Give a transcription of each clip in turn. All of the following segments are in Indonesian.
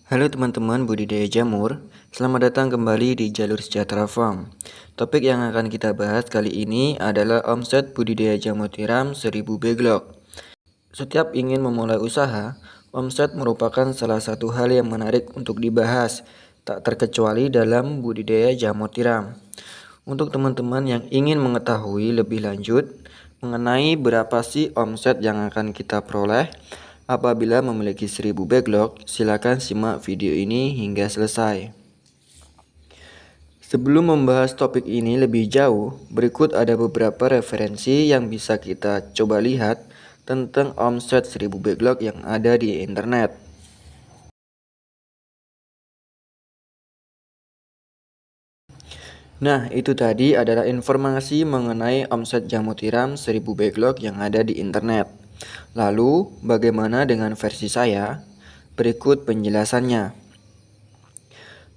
Halo teman-teman budidaya jamur, selamat datang kembali di Jalur Sejahtera Farm. Topik yang akan kita bahas kali ini adalah omset budidaya jamur tiram 1000 backlog. Setiap ingin memulai usaha, omset merupakan salah satu hal yang menarik untuk dibahas, tak terkecuali dalam budidaya jamur tiram. Untuk teman-teman yang ingin mengetahui lebih lanjut mengenai berapa sih omset yang akan kita peroleh apabila memiliki 1000 backlog, silakan simak video ini hingga selesai. Sebelum membahas topik ini lebih jauh, berikut ada beberapa referensi yang bisa kita coba lihat tentang omset 1000 backlog yang ada di internet. Nah, itu tadi adalah informasi mengenai omset jamur tiram 1000 backlog yang ada di internet. Lalu, bagaimana dengan versi saya? Berikut penjelasannya.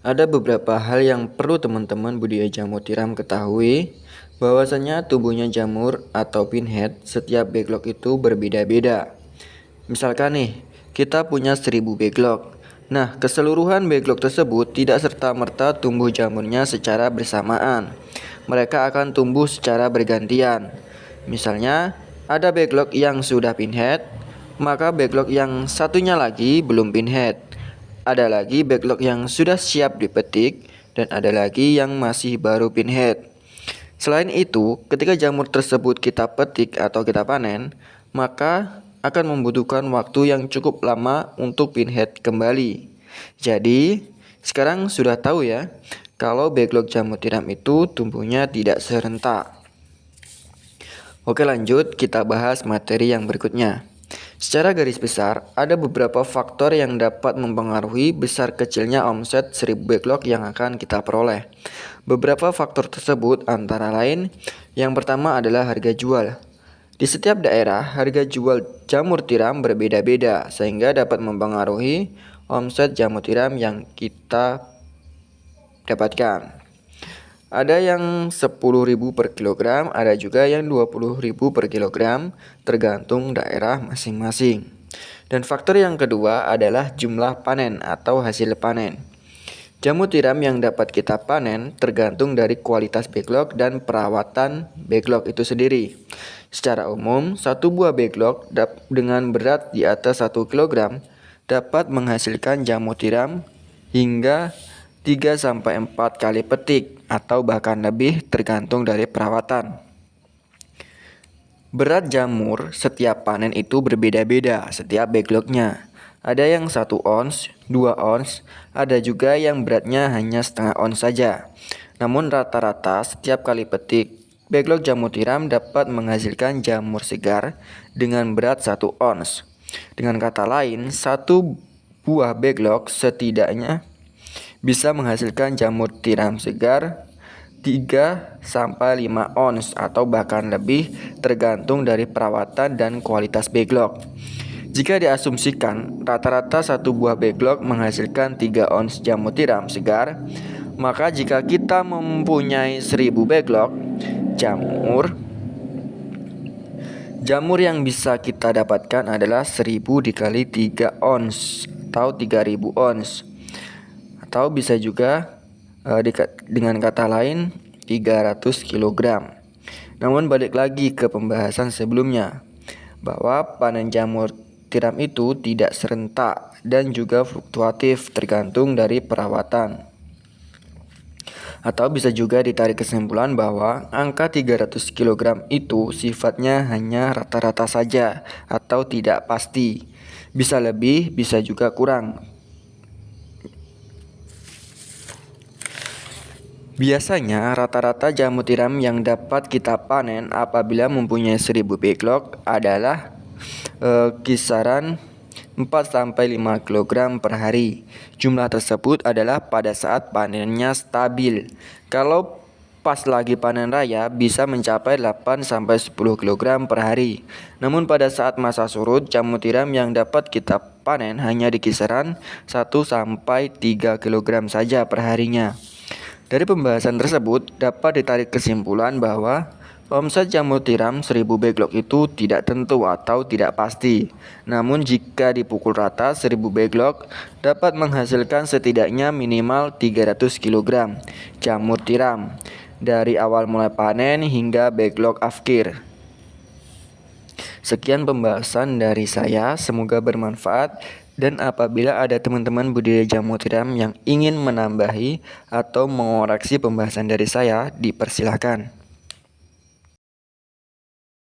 Ada beberapa hal yang perlu teman-teman budidaya jamur tiram ketahui, bahwasanya tumbuhnya jamur atau pinhead setiap backlog itu berbeda-beda. Misalkan nih, kita punya 1000 backlog. Nah, keseluruhan backlog tersebut tidak serta-merta tumbuh jamurnya secara bersamaan. Mereka akan tumbuh secara bergantian. Misalnya, ada backlog yang sudah pinhead, maka backlog yang satunya lagi belum pinhead. Ada lagi backlog yang sudah siap dipetik, dan ada lagi yang masih baru pinhead. Selain itu, ketika jamur tersebut kita petik atau kita panen, maka akan membutuhkan waktu yang cukup lama untuk pinhead kembali. Jadi, sekarang sudah tahu ya, kalau backlog jamur tiram itu tumbuhnya tidak serentak. Oke, lanjut kita bahas materi yang berikutnya. Secara garis besar, ada beberapa faktor yang dapat mempengaruhi besar kecilnya omset 1000 backlog yang akan kita peroleh. Beberapa faktor tersebut antara lain, yang pertama adalah harga jual. Di setiap daerah, harga jual jamur tiram berbeda-beda sehingga dapat mempengaruhi omset jamur tiram yang kita dapatkan. Ada yang 10.000 per kilogram, ada juga yang 20.000 per kilogram, tergantung daerah masing-masing. Dan faktor yang kedua adalah jumlah panen atau hasil panen. Jamur tiram yang dapat kita panen tergantung dari kualitas backlog dan perawatan backlog itu sendiri. Secara umum, satu buah backlog dengan berat di atas 1 kg dapat menghasilkan jamur tiram hingga 3-4 kali petik atau bahkan lebih tergantung dari perawatan. Berat jamur setiap panen itu berbeda-beda setiap backlognya. Ada yang 1 ons, 2 ons, ada juga yang beratnya hanya setengah ons saja. Namun rata-rata setiap kali petik, backlog jamur tiram dapat menghasilkan jamur segar dengan berat 1 ons. Dengan kata lain, satu buah backlog setidaknya bisa menghasilkan jamur tiram segar 3-5 ons atau bahkan lebih tergantung dari perawatan dan kualitas backlog. Jika diasumsikan rata-rata satu buah backlog menghasilkan 3 ons jamur tiram segar, maka jika kita mempunyai 1000 backlog jamur yang bisa kita dapatkan adalah 1000 dikali 3 ons atau 3000 ons. Atau bisa juga dengan kata lain 300 kg. Namun balik lagi ke pembahasan sebelumnya, bahwa panen jamur tiram itu tidak serentak dan juga fluktuatif tergantung dari perawatan. Atau bisa juga ditarik kesimpulan bahwa angka 300 kg itu sifatnya hanya rata-rata saja atau tidak pasti. Bisa lebih, bisa juga kurang. Biasanya rata-rata jamur tiram yang dapat kita panen apabila mempunyai 1000 backlog adalah kisaran 4-5 kg per hari. Jumlah tersebut adalah pada saat panennya stabil. Kalau pas lagi panen raya bisa mencapai 8-10 kg per hari. Namun pada saat masa surut, jamur tiram yang dapat kita panen hanya di kisaran 1-3 kg saja per harinya. Dari pembahasan tersebut dapat ditarik kesimpulan bahwa Omset jamur tiram 1000 backlog itu tidak tentu atau tidak pasti. Namun jika dipukul rata 1000 backlog dapat menghasilkan setidaknya minimal 300 kg jamur tiram dari awal mulai panen hingga backlog akhir. Sekian pembahasan dari saya, semoga bermanfaat. Dan apabila ada teman-teman budidaya jamur tiram yang ingin menambahi atau mengoreksi pembahasan dari saya, dipersilakan.